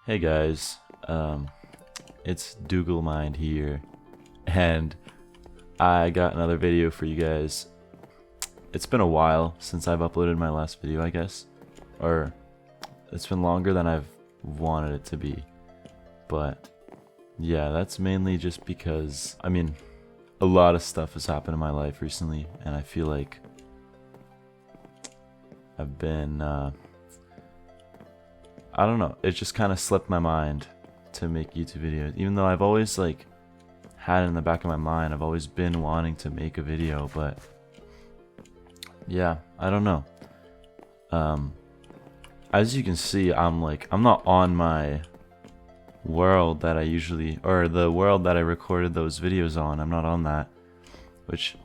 Hey guys, it's dooglemind here, and I got another video for you guys. It's been a while since I've uploaded my last video, I guess, or it's been longer than I've wanted it to be, but yeah, that's mainly just because, a lot of stuff has happened in my life recently, and I feel like I've been, I don't know, it just kind of slipped my mind to make YouTube videos, even though I've always had it in the back of my mind. I've always been wanting to make a video, but yeah, I don't know. As you can see, I'm not on my world that I usually, or the world that I recorded those videos on. I'm not on that, which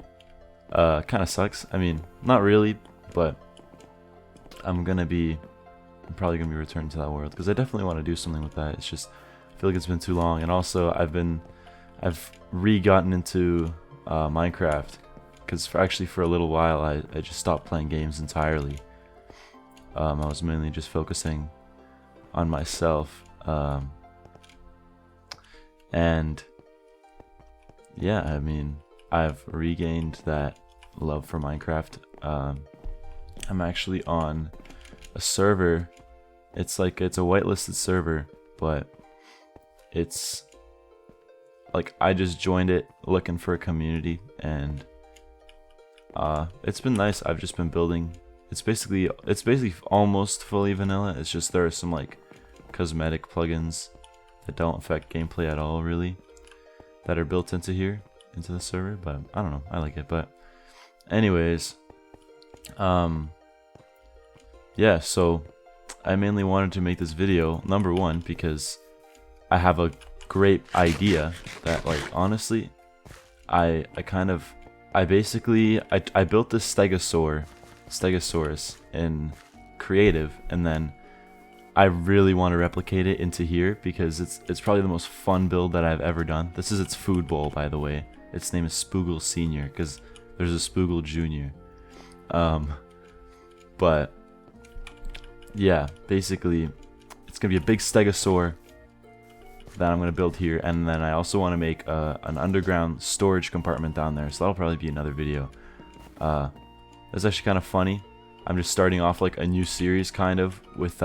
kind of sucks. Not really, but I'm probably gonna be returned to that world because I definitely want to do something with that. It's just, I feel like it's been too long, and also I've re-gotten into Minecraft because for a little while I just stopped playing games entirely. I was mainly just focusing on myself, and yeah, I've regained that love for Minecraft. I'm actually on a server. It's a whitelisted server, but it's I just joined it looking for a community, and it's been nice. I've just been building. It's basically almost fully vanilla. It's just there are some cosmetic plugins that don't affect gameplay at all, really, that are built into the server, but I don't know, I like it. But anyways, yeah, so I mainly wanted to make this video, number one, because I have a great idea that, honestly, I built this Stegosaurus in creative, and then I really want to replicate it into here because it's probably the most fun build that I've ever done. This is its food bowl, by the way. Its name is Spoogle Senior because there's a Spoogle Junior. But yeah, basically, it's gonna be a big stegosaur that I'm gonna build here, and then I also want to make an underground storage compartment down there. So that'll probably be another video. It's actually kind of funny. I'm just starting off a new series, kind of with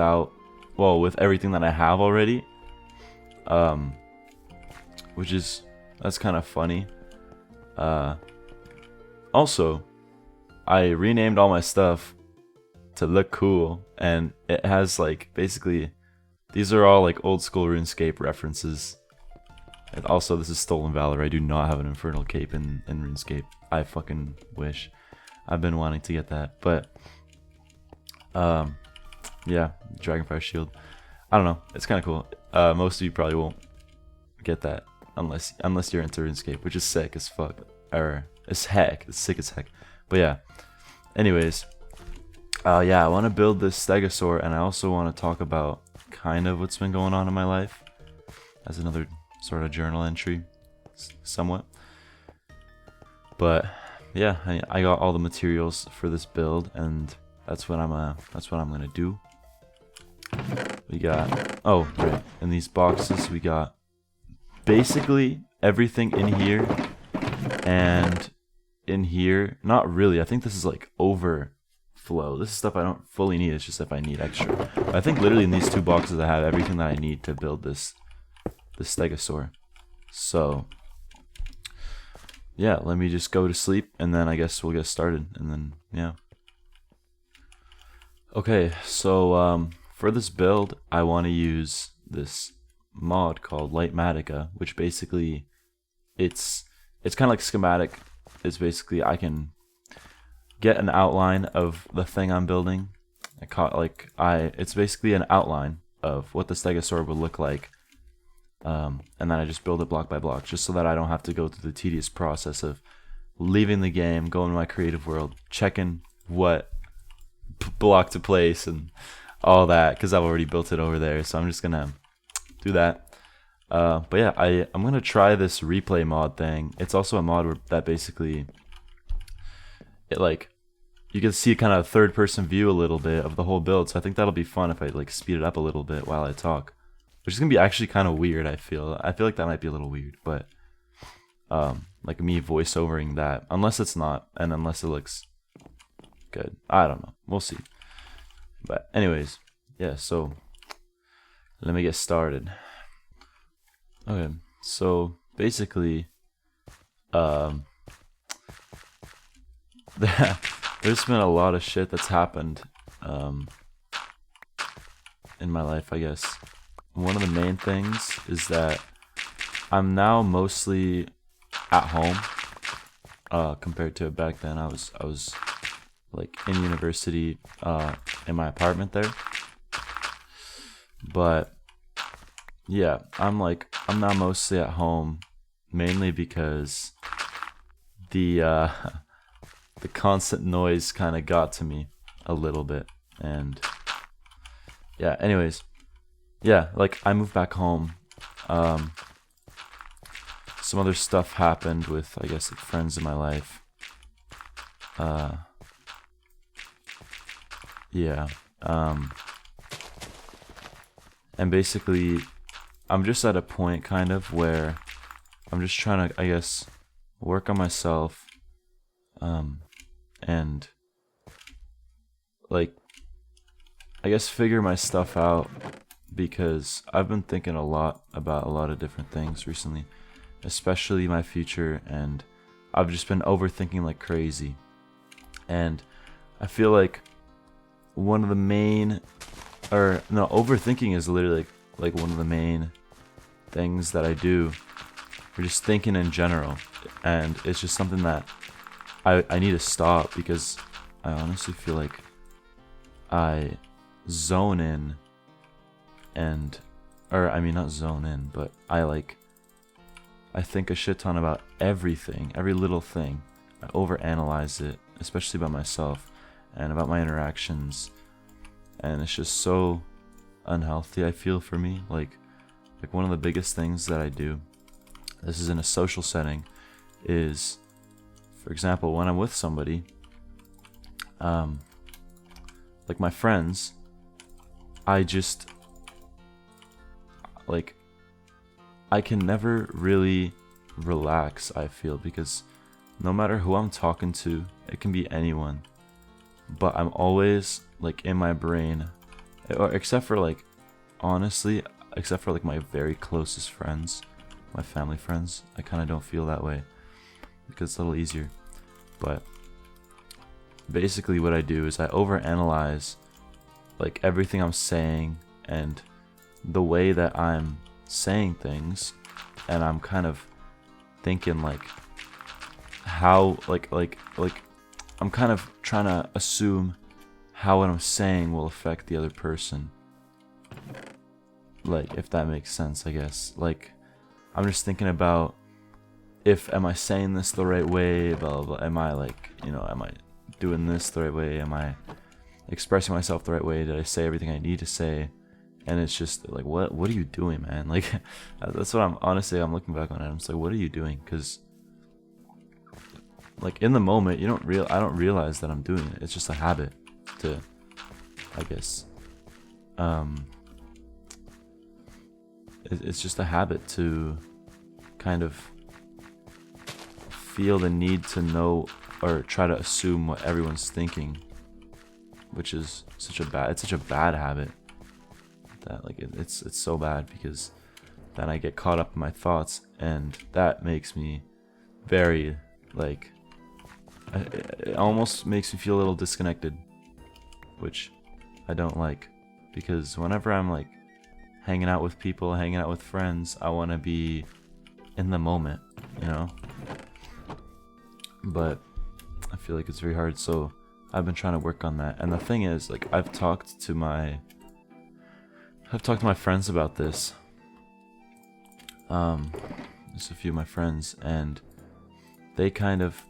everything that I have already. That's kind of funny. Also, I renamed all my stuff to look cool, and it has basically, these are all old school RuneScape references. And also, this is Stolen Valor. I do not have an Infernal Cape in RuneScape. I fucking wish. I've been wanting to get that, but yeah, Dragonfire Shield. I don't know. It's kind of cool. Most of you probably won't get that unless you're into RuneScape, which is sick as fuck. Or it's heck. It's sick as heck. But yeah. Anyways. Yeah, I want to build this stegosaur, and I also want to talk about kind of what's been going on in my life as another sort of journal entry, somewhat. But yeah, I got all the materials for this build, and that's what I'm gonna do. We got, oh right, in these boxes we got basically everything in here, and in here, not really. I think this is overflow. This is stuff I don't fully need. It's just if I need extra. But I think literally in these two boxes I have everything that I need to build this stegosaur. So yeah, let me just go to sleep, and then I guess we'll get started, and then yeah. Okay, so for this build I want to use this mod called Lightmatica, which basically it's kind of like schematic. It's basically I can get an outline of the thing I'm building. It's basically an outline of what the stegosaur would look like, and then I just build it block by block, just so that I don't have to go through the tedious process of leaving the game, going to my creative world, checking what block to place and all that, because I've already built it over there. So I'm just gonna do that. But yeah, I'm gonna try this replay mod thing. It's also a mod that basically you can see kind of a third person view a little bit of the whole build. So I think that'll be fun if I speed it up a little bit while I talk, which is gonna be actually kind of weird. I feel like that might be a little weird, but like me voiceovering that, unless it's not, and unless it looks good, I don't know. We'll see. But anyways, yeah. So let me get started. Okay, so basically, there's been a lot of shit that's happened in my life, I guess. One of the main things is that I'm now mostly at home compared to back then. I was like in university in my apartment there. But yeah, I'm now mostly at home, mainly because the the constant noise kind of got to me a little bit. And yeah, anyways, yeah, like I moved back home. Some other stuff happened with, I guess, like friends in my life. Yeah. And basically, I'm just at a point kind of where I'm just trying to, I guess, work on myself, and like, I guess figure my stuff out, because I've been thinking a lot about a lot of different things recently, especially my future, and I've just been overthinking like crazy. And I feel like one of the main, or no, overthinking is literally like one of the main things that I do, or just thinking in general. And it's just something that I need to stop, because I honestly feel like I zone in, and, or I mean not zone in, but I think a shit ton about everything, every little thing. I overanalyze it, especially about myself and about my interactions, and it's just so unhealthy, I feel, for me. Like one of the biggest things that I do, this is in a social setting, is, for example, when I'm with somebody, like my friends, I just, like, I can never really relax, I feel, because no matter who I'm talking to, it can be anyone, but I'm always, like, in my brain, or except for, like, honestly, except for, like, my very closest friends, my family friends, I kind of don't feel that way, because it's a little easier. But basically what I do is I overanalyze, like, everything I'm saying and the way that I'm saying things, and I'm kind of thinking like how like I'm kind of trying to assume how what I'm saying will affect the other person, like, if that makes sense, I guess. Like, I'm just thinking about, if am I saying this the right way, blah blah blah, am I, like, you know, am I doing this the right way, am I expressing myself the right way, did I say everything I need to say? And it's just like, what are you doing, man? Like, that's what I'm looking back on it, I'm just like, what are you doing? Because, like, in the moment, I don't realize that I'm doing it. It's just a habit to, I guess, it's just a habit to kind of feel the need to know, or try to assume what everyone's thinking, which is such a bad habit. That, like, it's so bad, because then I get caught up in my thoughts, and that makes me very, like, it almost makes me feel a little disconnected, which I don't like, because whenever I'm, like, hanging out with people, hanging out with friends, I want to be in the moment, you know? But I feel like it's very hard, so I've been trying to work on that. And the thing is, like, I've talked to my friends about this. Just a few of my friends, and they kind of,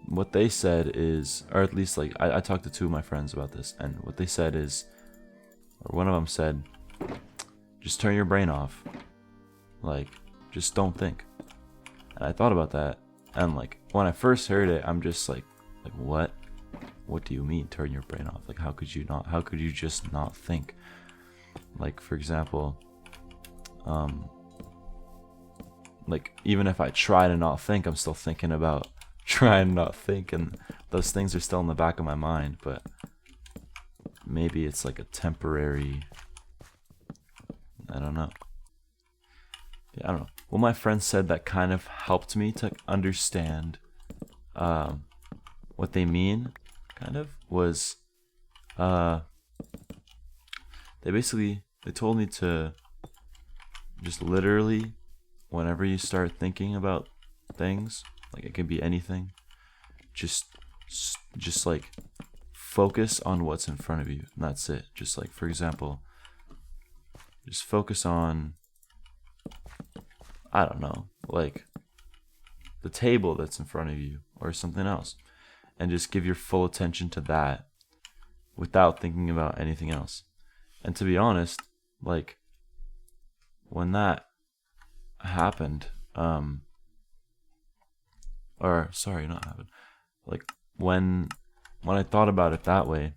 what they said is, or at least, like, I talked to two of my friends about this, and what they said is, or one of them said, just turn your brain off. Like, just don't think. And I thought about that, and, like, when I first heard it, I'm just like, what? What do you mean, turn your brain off? Like, how could you just not think? Like, for example, like, even if I try to not think, I'm still thinking about trying to not think, and those things are still in the back of my mind. But maybe it's like a temporary, I don't know. Yeah, I don't know. What my friend said that kind of helped me to understand what they mean, kind of, was they told me to just literally, whenever you start thinking about things, like it could be anything, just like focus on what's in front of you, and that's it. Just like, for example, just focus on, I don't know, like the table that's in front of you or something else, and just give your full attention to that without thinking about anything else. And to be honest, like, when that happened, or sorry, not happened, like when I thought about it that way,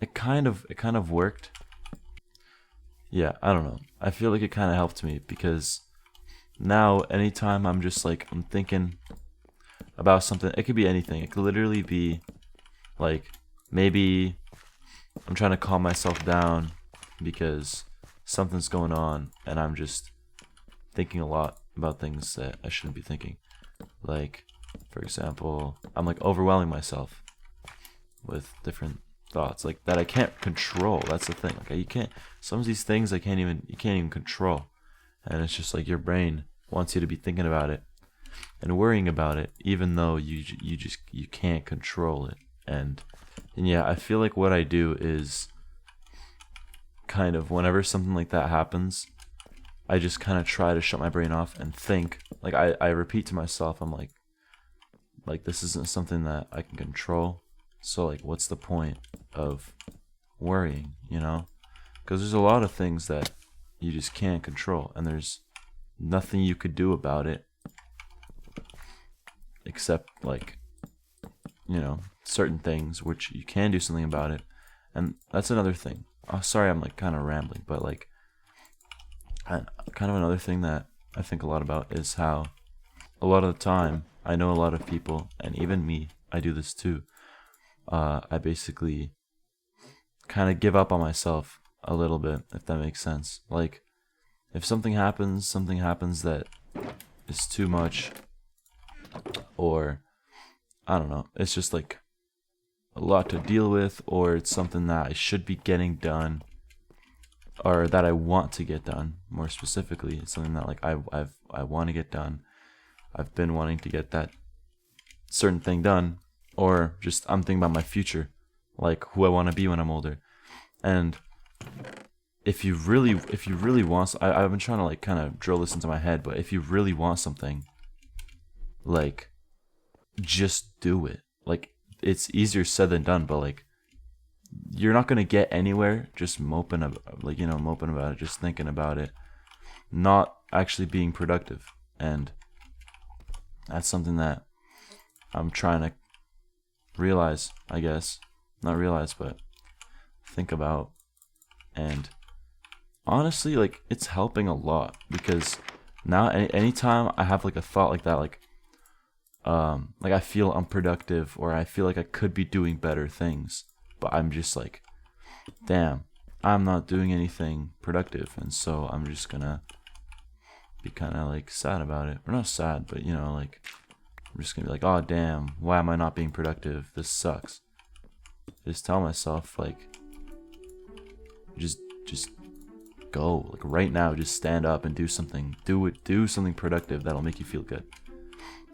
it kind of worked. Yeah, I don't know. I feel like it kind of helped me, because now anytime I'm just like, I'm thinking about something, it could be anything. It could literally be like, maybe I'm trying to calm myself down because something's going on and I'm just thinking a lot about things that I shouldn't be thinking. Like, for example, I'm like overwhelming myself with different thoughts, like, that I can't control. That's the thing. Like, you can't, some of these things you can't even control. And it's just like your brain wants you to be thinking about it and worrying about it, even though you can't control it. And yeah, I feel like what I do is kind of, whenever something like that happens, I just kind of try to shut my brain off and think. Like, I repeat to myself, I'm like, this isn't something that I can control. So, like, what's the point of worrying, you know? Because there's a lot of things that you just can't control, and there's nothing you could do about it except, like, you know, certain things which you can do something about it. And that's another thing. Oh, sorry, I'm like kind of rambling, but like, kind of another thing that I think a lot about is how a lot of the time, I know a lot of people, and even me, I do this too. I basically kind of give up on myself a little bit, if that makes sense. Like, if something happens that is too much, or I don't know, it's just like a lot to deal with, or it's something that I should be getting done, or that I want to get done. More specifically, it's something that, like, I want to get done. I've been wanting to get that certain thing done, or just I'm thinking about my future, like who I want to be when I'm older. And if you really want, I've been trying to like kind of drill this into my head, but if you really want something, like, just do it. Like, it's easier said than done, but like, you're not gonna get anywhere just moping about, like, you know, moping about it, just thinking about it, not actually being productive. And that's something that I'm trying to realize, I guess. Not realize, but think about. And honestly, like, it's helping a lot, because now anytime I have like a thought like that, like I feel unproductive, or I feel like I could be doing better things, but I'm just like, damn, I'm not doing anything productive, and so I'm just gonna be kind of like sad about it. Or not sad, but, you know, like, I'm just gonna be like, oh damn, why am I not being productive? This sucks. Just tell myself, like, just go, like, right now, just stand up and do something. Do something productive that'll make you feel good.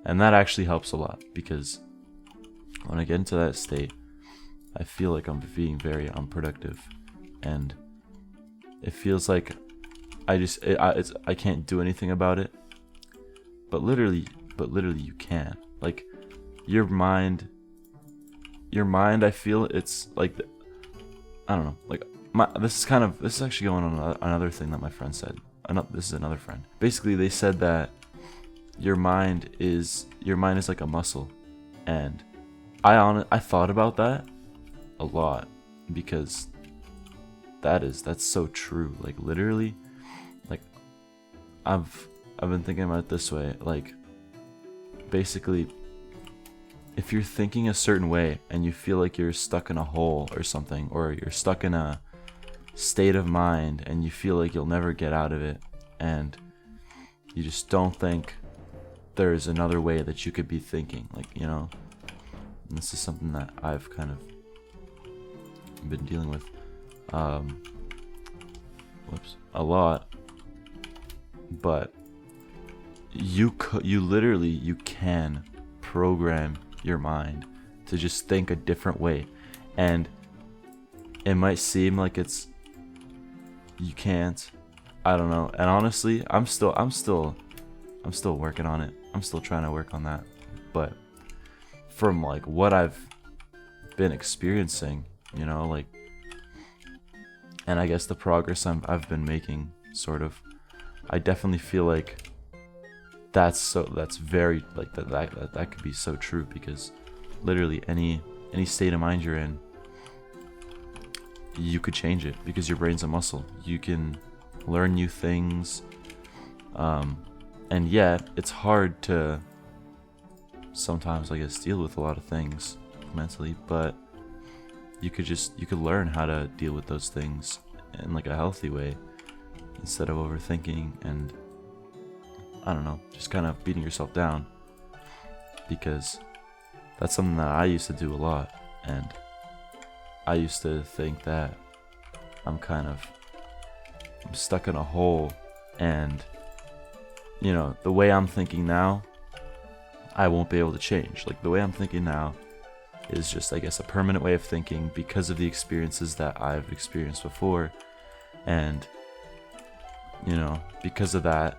And that actually helps a lot, because when I get into that state, I feel like I'm being very unproductive, and it feels like I can't do anything about it. But literally you can. Like, your mind, I feel it's like, I don't know, like, this is actually going on another thing that my friend said. This is another friend. Basically, they said that your mind is like a muscle, and I thought about that a lot, because that's so true. Like literally, like I've been thinking about it this way. Like basically, if you're thinking a certain way and you feel like you're stuck in a hole or something, or you're stuck in a state of mind and you feel like you'll never get out of it, and you just don't think there's another way that you could be thinking, like, you know, and this is something that I've kind of been dealing with a lot. But you literally, you can program your mind to just think a different way, and it might seem like you can't, I don't know. And honestly, I'm still working on it. I'm still trying to work on that. But from like what I've been experiencing, you know, like, and I guess the progress I've been making, sort of, I definitely feel like that's very, like, that could be so true, because literally any state of mind you're in, you could change it, because your brain's a muscle. You can learn new things, and yet it's hard to sometimes, I guess, deal with a lot of things mentally, but you could learn how to deal with those things in like a healthy way, instead of overthinking and, I don't know, just kind of beating yourself down, because that's something that I used to do a lot. And I used to think that I'm stuck in a hole, and, you know, the way I'm thinking now, I won't be able to change. Like, the way I'm thinking now is just, I guess, a permanent way of thinking because of the experiences that I've experienced before. And, you know, because of that,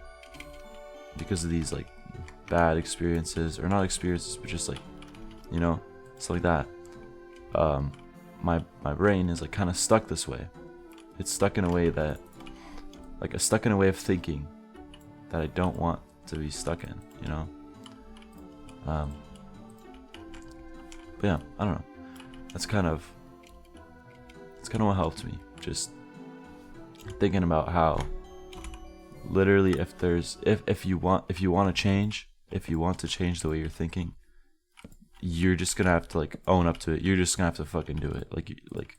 because of these like bad experiences, or not experiences, but just like, you know, stuff like that, my brain is like kind of stuck this way. It's stuck in a way that, like, stuck in a way of thinking that I don't want to be stuck in, you know. But yeah, I don't know. That's kind of what helped me. Just thinking about how literally, if you want to change, if you want to change the way you're thinking, you're just gonna have to like own up to it. You're just gonna have to fucking do it. Like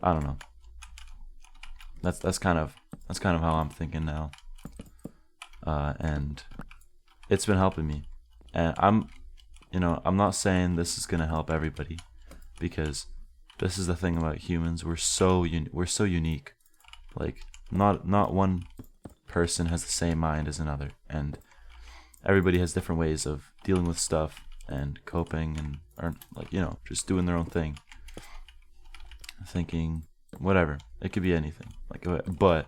I don't know. That's kind of how I'm thinking now, and it's been helping me. And I'm not saying this is gonna help everybody, because this is the thing about humans. We're so unique. Like, not one person has the same mind as another, and everybody has different ways of dealing with stuff and coping, and, or like, you know, just doing their own thing, thinking, whatever. It could be anything. Like, but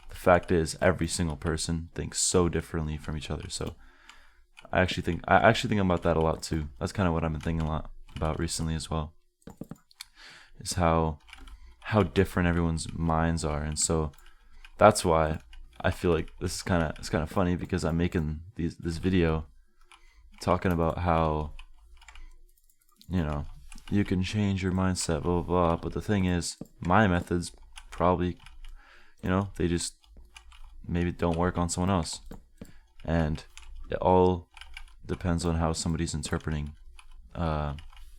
the fact is, every single person thinks so differently from each other. So I actually think about that a lot too. That's kind of what I've been thinking a lot about recently as well, is how different everyone's minds are. And so that's why I feel like it's kind of funny, because I'm making this video talking about how, you know, you can change your mindset, blah, blah, blah. But the thing is, my methods probably, you know, they just maybe don't work on someone else. And it all depends on how somebody's interpreting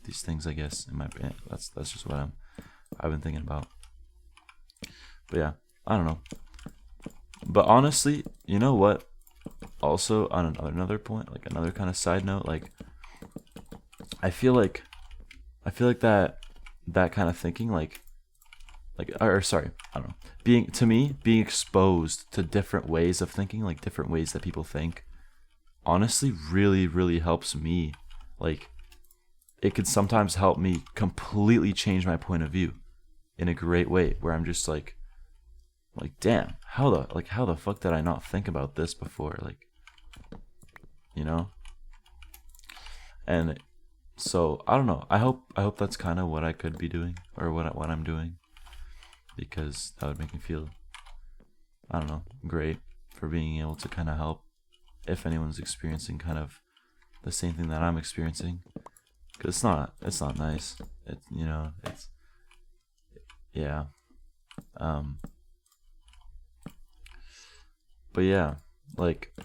these things, I guess. In my opinion, that's just what I've been thinking about. But yeah, I don't know. But honestly, you know what? Also, on another point, like another kind of side note, like I feel like that kind of thinking, or sorry, I don't know. Being exposed to different ways of thinking, like different ways that people think, honestly, really, really helps me. Like, it could sometimes help me completely change my point of view in a great way, where I'm just like, damn, how the fuck did I not think about this before? Like, you know? And so I don't know. I hope that's kind of what I could be doing, or what I'm doing, because that would make me feel, I don't know, great for being able to kind of help if anyone's experiencing kind of the same thing that I'm experiencing. Because it's not nice. Yeah. Um, but yeah, like,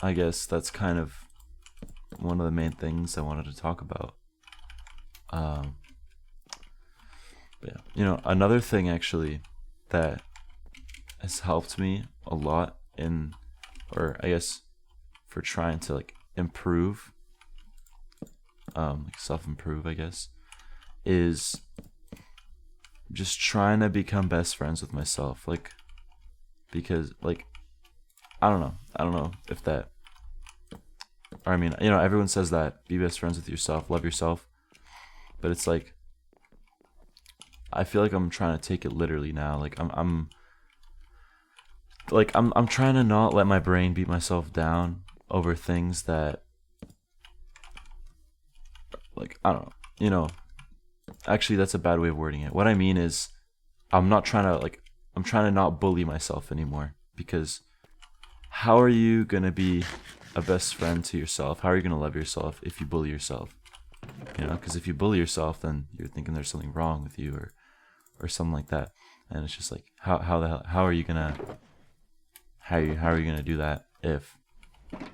I guess that's kind of one of the main things I wanted to talk about. But yeah, another thing actually that has helped me a lot in, or I guess for trying to like improve, like self-improve, I guess, is just trying to become best friends with myself. Like, because like, I don't know if that, or I mean, everyone says that, be best friends with yourself, love yourself, but it's like, I feel like I'm trying to take it literally now. Like I'm trying to not let my brain beat myself down over things that, like, I don't know. Actually, that's a bad way of wording it. What I mean is, I'm trying to not bully myself anymore, because how are you going to be a best friend to yourself? How are you going to love yourself if you bully yourself? Because if you bully yourself, then you're thinking there's something wrong with you, or something like that. And it's just like, how are you gonna do that if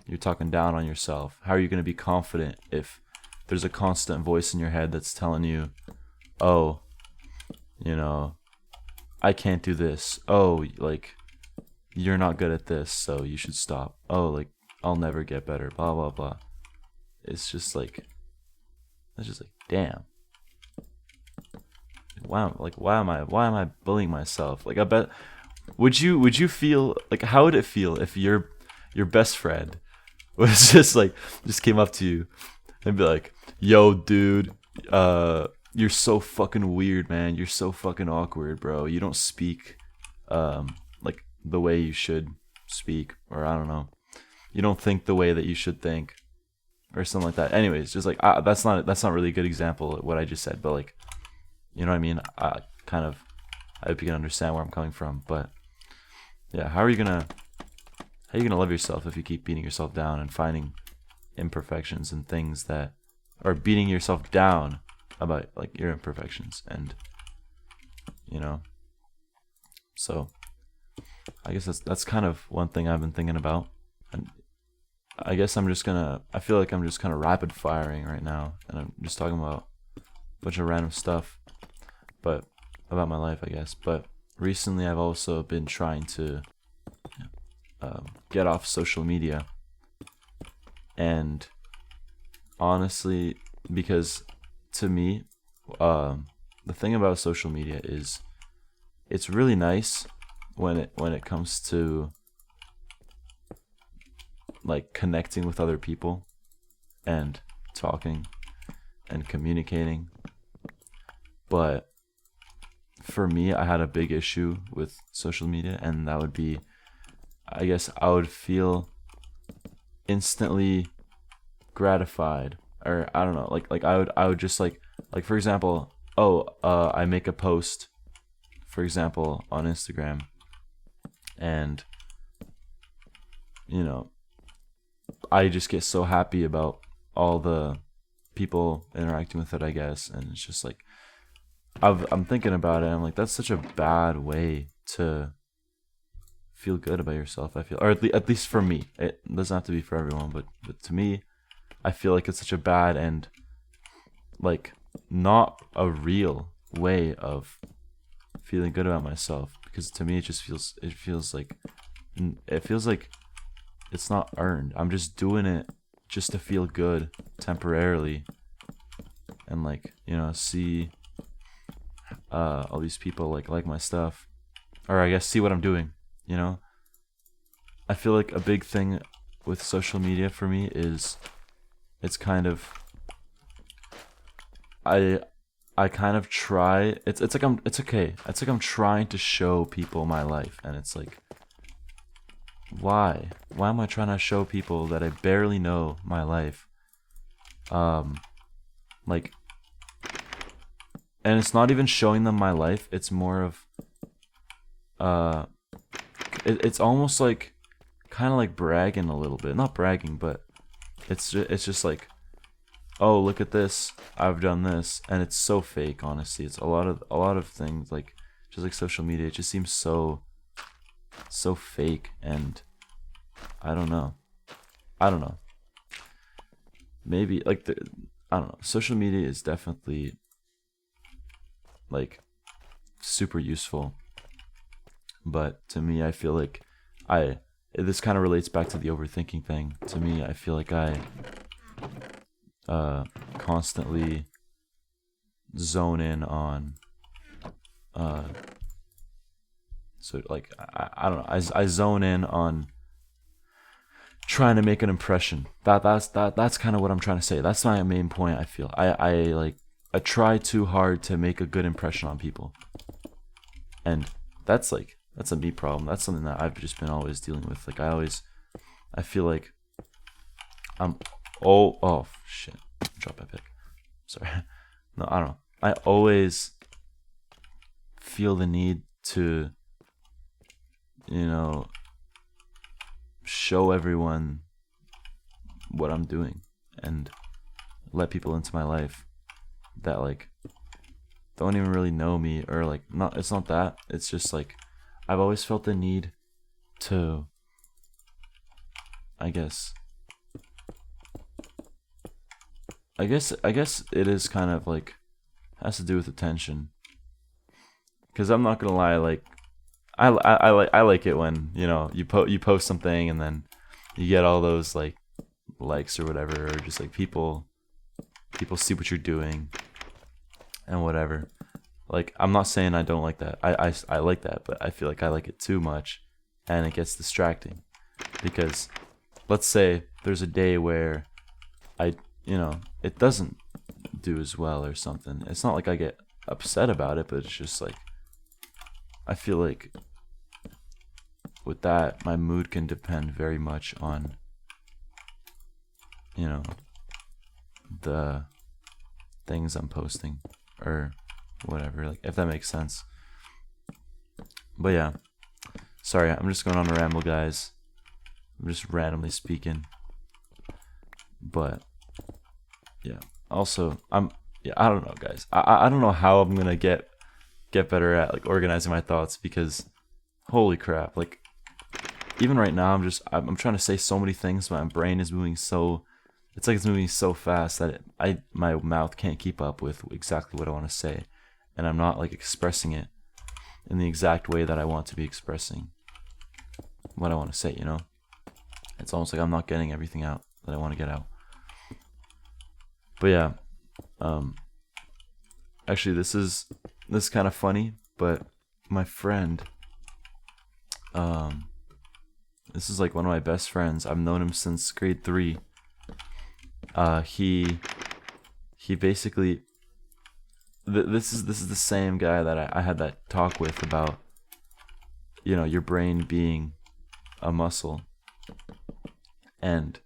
you're talking down on yourself? How are you gonna be confident if there's a constant voice in your head that's telling you, oh, I can't do this. Oh, like, you're not good at this, so you should stop. Oh, like, I'll never get better. Blah blah blah. It's just like, damn. Why am I bullying myself? Like, I bet, would you feel like, how would it feel if your best friend was just came up to you and be like, yo dude, you're so fucking weird, man, you're so fucking awkward, bro, you don't speak like the way you should speak, or I don't know, you don't think the way that you should think, or something like that. Anyways, just like, that's not really a good example of what I just said, but like, you know what I mean? I hope you can understand where I'm coming from. But yeah, how are you gonna love yourself if you keep beating yourself down and finding imperfections and things that, or beating yourself down about like your imperfections, and so I guess that's kind of one thing I've been thinking about. And I guess I feel like I'm just kind of rapid firing right now, and I'm just talking about a bunch of random stuff, but about my life, I guess. But recently I've also been trying to get off social media, and honestly, because to me, the thing about social media is, it's really nice when it comes to like connecting with other people and talking and communicating. But for me, I had a big issue with social media, and that would be, I guess I would feel instantly gratified, or I don't know, like I would just like for example, I make a post, for example, on Instagram, and I just get so happy about all the people interacting with it, I guess. And it's just like, I'm thinking about it, I'm like, that's such a bad way to feel good about yourself, I feel, or at least for me. It doesn't have to be for everyone, but to me, I feel like it's such a bad and like not a real way of feeling good about myself, because to me it feels like it's not earned. I'm just doing it just to feel good temporarily, and like, see all these people like my stuff, or I guess see what I'm doing. I feel like a big thing with social media for me is, it's kind of, I kind of try, it's like I'm trying to show people my life, and it's like, why am I trying to show people that I barely know my life? Like, and it's not even showing them my life, it's more of it's almost like kind of like bragging a little bit, not bragging, but it's just like, oh, look at this, I've done this, and it's so fake. Honestly, it's a lot of things, like just like social media. It just seems so fake, and I don't know. I don't know. Maybe like I don't know. Social media is definitely like super useful, but to me, I feel like I this kind of relates back to the overthinking thing. To me, I feel like I constantly zone in on so like I don't know. I zone in on trying to make an impression. That's kind of what I'm trying to say. That's my main point. I feel I try too hard to make a good impression on people, and that's a me problem. That's something that I've just been always dealing with. Like I feel like I'm oh shit, drop my pick. Sorry, no, I don't know. I always feel the need to, show everyone what I'm doing and let people into my life that like don't even really know me, or like not, it's not that, it's just like I've always felt the need to, I guess it is kind of like has to do with attention, because I'm not gonna lie, like I like it when you post something and then you get all those like likes or whatever, or just like people see what you're doing and whatever. Like I'm not saying I don't like that. I like that, but I feel like I like it too much, and it gets distracting, because let's say there's a day where it doesn't do as well or something. It's not like I get upset about it, but it's just like I feel like with that, my mood can depend very much on the things I'm posting or whatever, like if that makes sense. But yeah, sorry, I'm just going on a ramble, guys. I'm just randomly speaking. But yeah, also I don't know, guys. I don't know how I'm gonna get better at like organizing my thoughts, because holy crap, like even right now I'm trying to say so many things. My brain is moving it's moving so fast that my mouth can't keep up with exactly what I want to say, and I'm not like expressing it in the exact way that I want to be expressing what I want to say. It's almost like I'm not getting everything out that I want to get out. But yeah, actually this is kind of funny, but my friend, this is like one of my best friends. I've known him since grade 3. He basically, this is the same guy that I had that talk with about, your brain being a muscle, and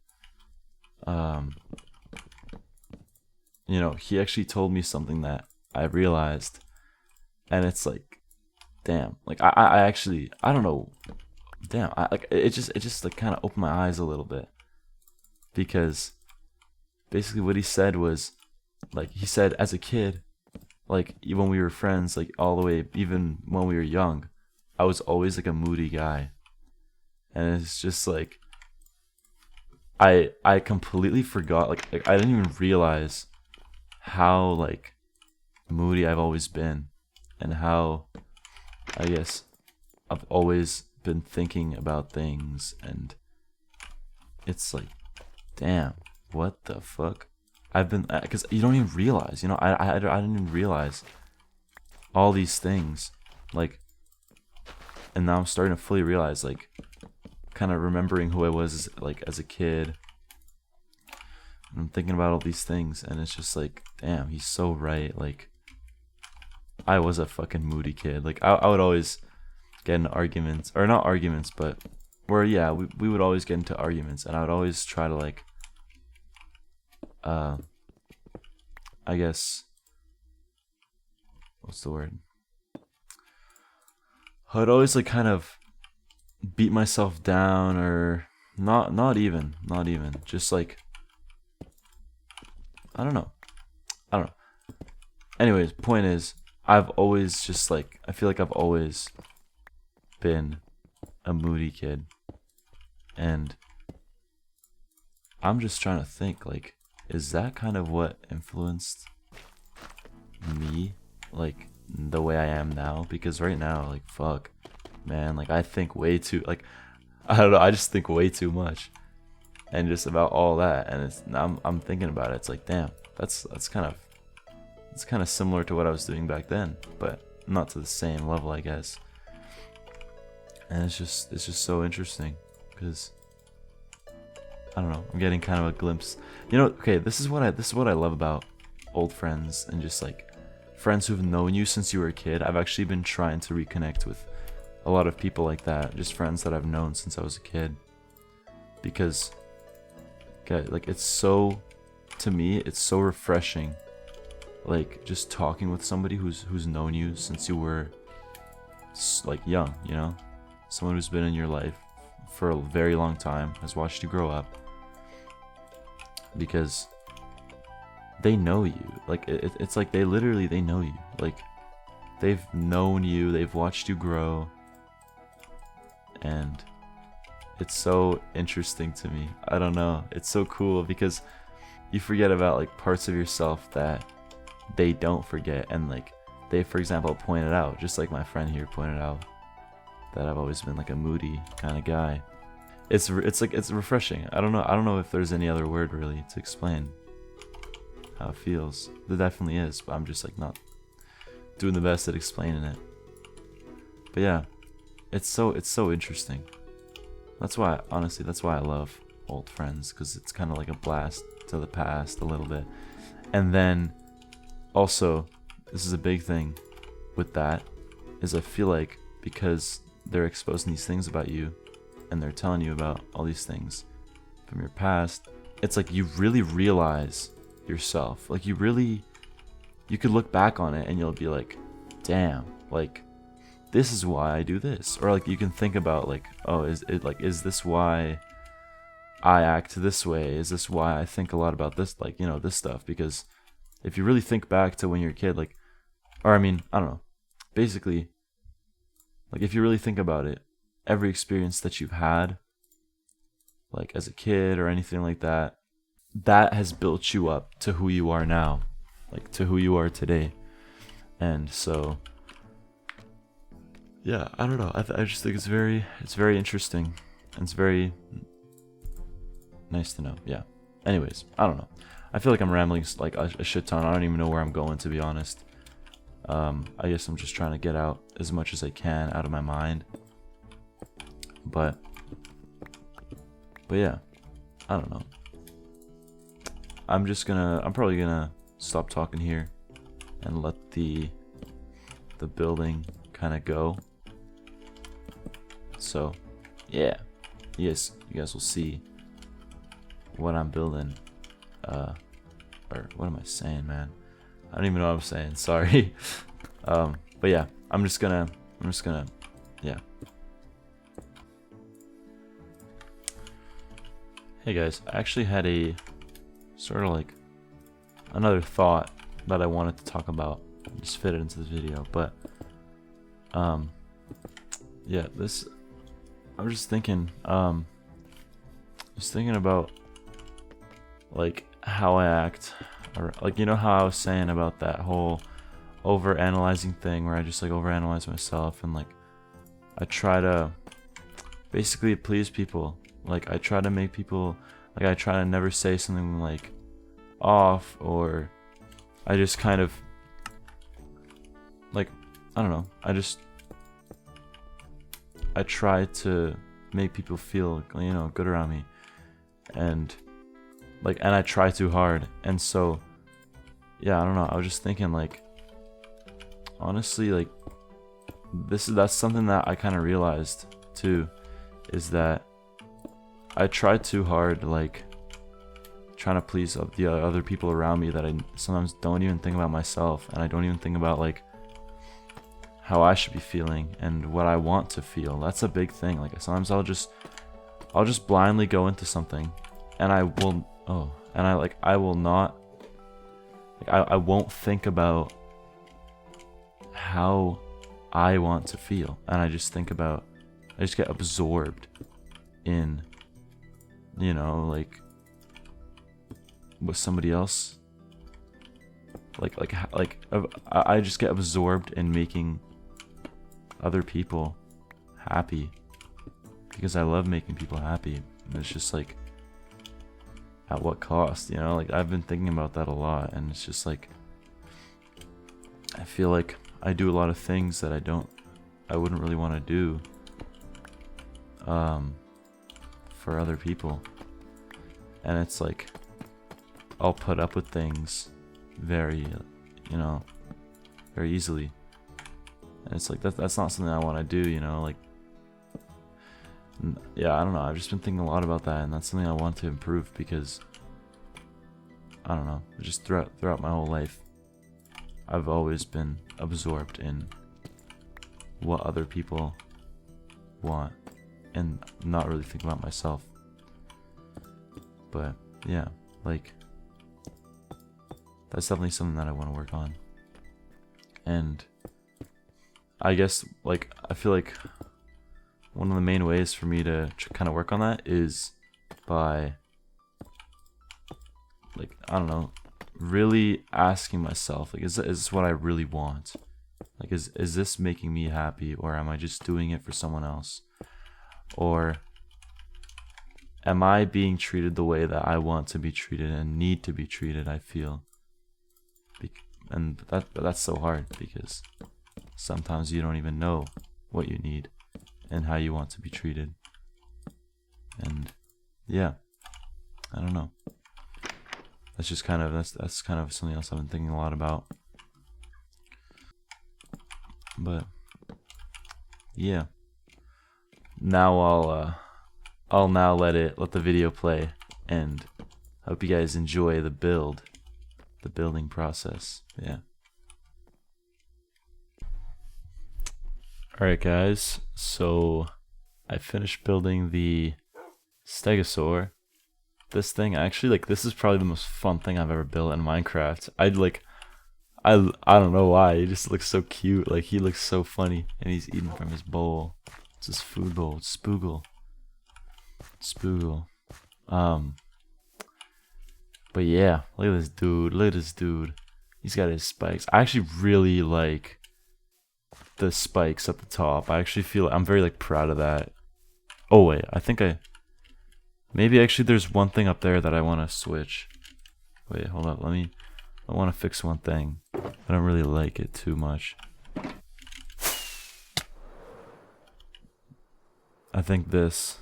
he actually told me something that I realized, and it's like, damn, like I actually, I don't know, damn, it just like kind of opened my eyes a little bit, because basically what he said was, like, he said as a kid, like even when we were friends, like all the way, even when we were young, I was always like a moody guy, and it's just like I completely forgot, like I didn't even realize how like moody I've always been, and how I guess I've always been thinking about things, and it's like, damn, what the fuck? I've been, because you don't even realize, I didn't even realize all these things, like, and now I'm starting to fully realize, like, kind of remembering who I was like as a kid. And I'm thinking about all these things, and it's just like, damn, he's so right. Like, I was a fucking moody kid. Like, I would always get into arguments, or not arguments, but where, yeah, we would always get into arguments, and I would always try to like, I guess, what's the word? I'd always like kind of beat myself down, or not even, just like, I don't know. I don't know. Anyways, point is, I've always just like, I feel like I've always been a moody kid. And I'm just trying to think, like, is that kind of what influenced me, like, the way I am now? Because right now, like, fuck, man, like, I think way too, like, I don't know, I just think way too much. And just about all that, and I'm thinking about it, it's like, damn, that's kind of similar to what I was doing back then, but not to the same level, I guess. And it's just so interesting, because I don't know, I'm getting kind of a glimpse. You know, okay, this is what I love about old friends and just like friends who've known you since you were a kid. I've actually been trying to reconnect with a lot of people like that, just friends that I've known since I was a kid, because okay, like it's so, to me, it's so refreshing, like just talking with somebody who's known you since you were like young, you know, someone who's been in your life for a very long time, has watched you grow up, because they know you, like it's like they know you, like they've known you, they've watched you grow, and it's so interesting to me. I don't know, it's so cool, because you forget about like parts of yourself that they don't forget, and like they, for example, pointed out, just like my friend here pointed out, that I've always been like a moody kind of guy. It's like, it's refreshing. I don't know if there's any other word really to explain how it feels. There definitely is, but I'm just like not doing the best at explaining it. But yeah, it's so interesting. That's why, honestly, that's why I love old friends, because it's kind of like a blast to the past a little bit. And then also, this is a big thing with that, is I feel like because they're exposing these things about you, and they're telling you about all these things from your past, it's like you really realize yourself. Like you could look back on it and you'll be like, damn, like this is why I do this. Or like you can think about like, oh, is this why I act this way? Is this why I think a lot about this, like, you know, this stuff? Because if you really think back to when you're a kid, like, or I mean, I don't know, basically, like if you really think about it, every experience that you've had, like as a kid or anything like that, that has built you up to who you are now, like to who you are today. And so, yeah, I don't know. I just think it's very interesting, and it's very nice to know. Yeah. Anyways, I don't know. I feel like I'm rambling like a shit ton. I don't even know where I'm going, to be honest. I guess I'm just trying to get out as much as I can out of my mind. But yeah, I don't know. I'm probably gonna stop talking here and let the building kind of go. So yeah, yes, you guys will see what I'm building. Or what am I saying, man? I don't even know what I'm saying, sorry. But yeah, I'm just gonna yeah. Hey guys, I actually had a sort of like another thought that I wanted to talk about, just fit it into this video, but yeah, I'm just thinking about like how I act, or like, you know how I was saying about that whole over analyzing thing, where I just like overanalyze myself, and like I try to basically please people. Like I try to make people, like I try to never say something like off, or I just kind of like, I don't know, I try to make people feel, you know, good around me, and I try too hard. And so yeah, I don't know, I was just thinking, like, honestly, like that's something that I kind of realized too, is that I try too hard, like trying to please the other people around me, that I sometimes don't even think about myself, and I don't even think about like how I should be feeling and what I want to feel. That's a big thing. Like sometimes I'll just blindly go into something, and I will not Like I won't think about how I want to feel, and I just get absorbed in, you know, like what somebody else, I just get absorbed in making other people happy, because I love making people happy. And it's just like, at what cost, you know? Like, I've been thinking about that a lot, and it's just like, I feel like I do a lot of things that I wouldn't really want to do for other people. And it's like, I'll put up with things very, you know, very easily. And it's like, that's not something I want to do, you know? Like, yeah, I don't know. I've just been thinking a lot about that, and that's something I want to improve, because I don't know, just throughout my whole life, I've always been absorbed in what other people want and not really think about myself. But yeah, like, that's definitely something that I want to work on. And I guess, like, I feel like one of the main ways for me to kind of work on that is by, like, I don't know, really asking myself, like, is this what I really want? Like, is this making me happy, or am I just doing it for someone else? Or am I being treated the way that I want to be treated and need to be treated, I feel? And that's so hard, because sometimes you don't even know what you need and how you want to be treated. And yeah, I don't know. That's just kind of that's kind of something else I've been thinking a lot about. But yeah, now I'll now let the video play, and hope you guys enjoy the building process. Yeah. Alright guys, so I finished building the stegosaur. This thing, actually, like, this is probably the most fun thing I've ever built in Minecraft. I don't know why, he just looks so cute. Like, he looks so funny, and he's eating from his bowl. It's his food bowl. It's Spoogle. But yeah, look at this dude. Look at this dude. He's got his spikes. I actually really like the spikes at the top. I actually feel I'm very, like, proud of that. Oh wait, maybe actually there's one thing up there that I want to switch. Wait, hold up. I want to fix one thing. I don't really like it too much. I think this.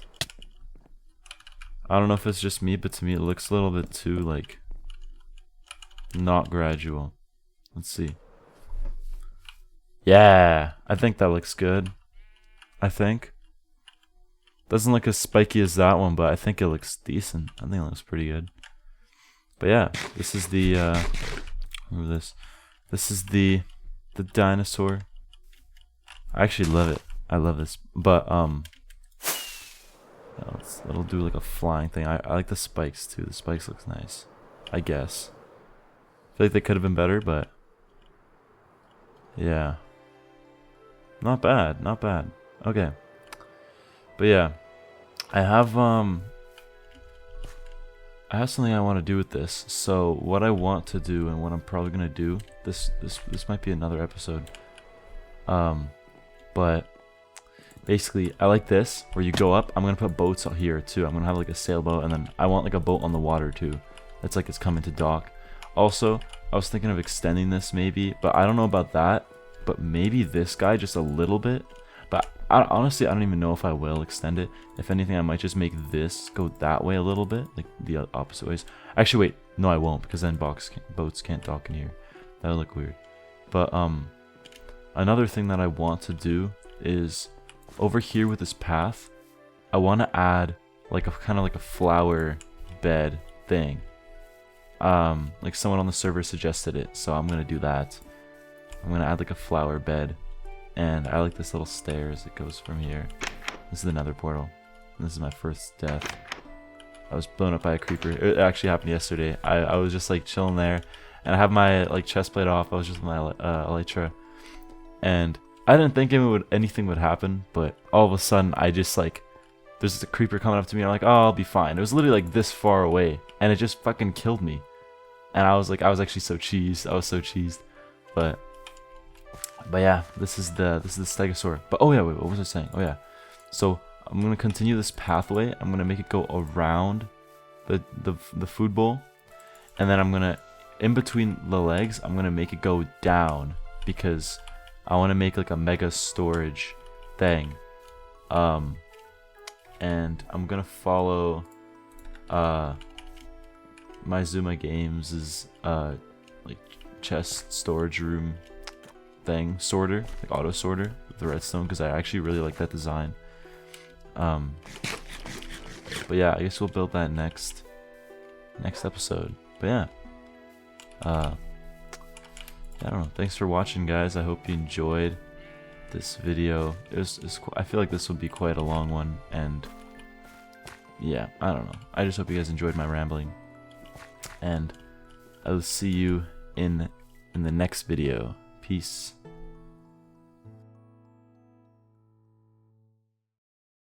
I don't know if it's just me, but to me it looks a little bit too, like, not gradual. Let's see. Yeah, I think that looks good. I think. Doesn't look as spiky as that one, but I think it looks decent. I think it looks pretty good. But yeah, this is the move this. This is the dinosaur. I actually love it. I love this. But it'll do like a flying thing. I like the spikes too. The spikes looks nice, I guess. I feel like they could have been better, but yeah. Not bad, not bad. Okay. But yeah, I have something I want to do with this. So what I want to do, and what I'm probably gonna do, this might be another episode. But basically, I like this where you go up. I'm gonna put boats out here too. I'm gonna have like a sailboat, and then I want like a boat on the water too. That's like it's coming to dock. Also, I was thinking of extending this maybe, but I don't know about that. But maybe this guy just a little bit. But honestly, I don't even know if I will extend it. If anything, I might just make this go that way a little bit, like the opposite ways. Actually, wait, no, I won't, because then boats can't dock in here. That would look weird. But another thing that I want to do is over here with this path, I want to add like a kind of like a flower bed thing. Like someone on the server suggested it, so I'm gonna do that. I'm gonna add like a flower bed, and I like this little stairs that goes from here. This is the nether portal. This is my first death. I was blown up by a creeper. It actually happened yesterday. I was just like chilling there, and I have my like chest plate off. I was just with my elytra, and I didn't think anything would happen, but all of a sudden I just like there's a creeper coming up to me. And I'm like, oh, I'll be fine. It was literally like this far away, and it just fucking killed me. And I was like, I was actually so cheesed. I was so cheesed, but yeah, this is the stegosaur. But oh yeah, wait, what was I saying? Oh yeah, so I'm gonna continue this pathway. I'm gonna make it go around the food bowl, and then I'm gonna, in between the legs, I'm gonna make it go down because I want to make like a mega storage thing. And I'm gonna follow my Zuma Games' like chest storage room thing sorter, like auto sorter with the redstone, because I actually really like that design. But yeah, I guess we'll build that next episode. But yeah, I don't know. Thanks for watching, guys. I hope you enjoyed this video. I feel like this will be quite a long one, and yeah, I don't know. I just hope you guys enjoyed my rambling, and I'll see you in the next video. Peace.